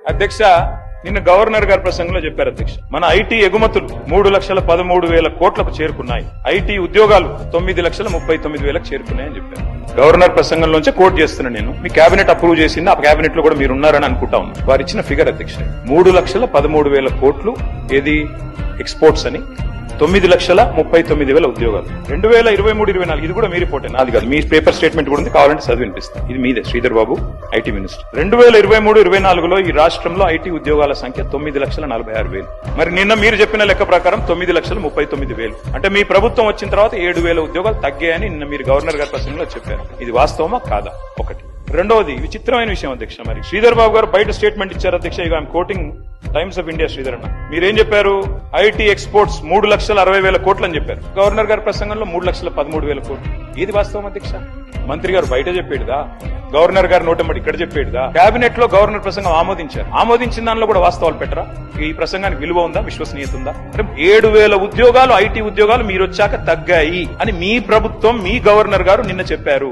అధ్యక్ష, నిన్న గవర్నర్ గారి ప్రసంగంలో చెప్పారు అధ్యక్ష, మన ఐటీ ఎగుమతులు 3,13,000 కోట్లకు చేరుకున్నాయి, ఐటీ ఉద్యోగాలు 9,39,000 చేరుకున్నాయని చెప్పారు. గవర్నర్ ప్రసంగంలోంచి కోట్ చేస్తున్నా నేను. మీ కేబినెట్ అప్రూవ్ చేసింది, ఆ కేబినెట్ లో కూడా మీరు ఉన్నారని అనుకుంటా ఉన్నాను. వారు ఇచ్చిన ఫిగర్ అధ్యక్ష 3,13,000 కోట్లు ఏది ఎక్స్పోర్ట్స్ అని, 9,39,000 ఉద్యోగాలు. 2023-24 ఇది కూడా మీ రిపోర్టే, నాది కాదు. మీ పేపర్ స్టేట్మెంట్ కూడా ఉంది, కావాలంటే చదివి వినిపిస్తాను. ఇది మీదే, శ్రీధర్ బాబు ఐటీ మినిస్టర్. 2023-24లో ఈ రాష్ట్రంలో ఐటీ ఉద్యోగాల సంఖ్య 9,46,000. మరి నిన్న మీరు చెప్పిన లెక్క ప్రకారం 9,39,000. అంటే మీ ప్రభుత్వం వచ్చిన తర్వాత 7,000 ఉద్యోగాలు తగ్గాయని నిన్న మీరు గవర్నర్ గారి ప్రసంగంలో చెప్పారు. ఇది వాస్తవమా కాదా? ఒకటి. రెండవది విచిత్రమైన విషయం అధ్యక్ష, మరి శ్రీధర్ బాబు గారు బయట స్టేట్మెంట్ ఇచ్చారు అధ్యక్ష. ఇక I'm quoting times of India Sridhar అన్న. మీరేం చెప్పారు? ఐటీ ఎక్స్పోర్ట్స్ 3,60,000 కోట్లు అని చెప్పారు. గవర్నర్ గారి ప్రసంగంలో 3,13,000 కోట్లు. ఏది వాస్తవం అధ్యక్ష? మంత్రి గారు బయట చెప్పేడుదా, గవర్నర్ గారి నోటంబడి ఇక్కడ చెప్పేడుదా? కేబినెట్ లో గవర్నర్ ప్రసంగం ఆమోదించారు. ఆమోదించిన దానిలో కూడా వాస్తవాలు పెట్టరా? ఈ ప్రసంగానికి విలువ ఉందా, విశ్వసనీయత ఉందా? 7,000 ఉద్యోగాలు, ఐటీ ఉద్యోగాలు మీరు వచ్చాక తగ్గాయి అని మీ ప్రభుత్వం, మీ గవర్నర్ గారు నిన్న చెప్పారు.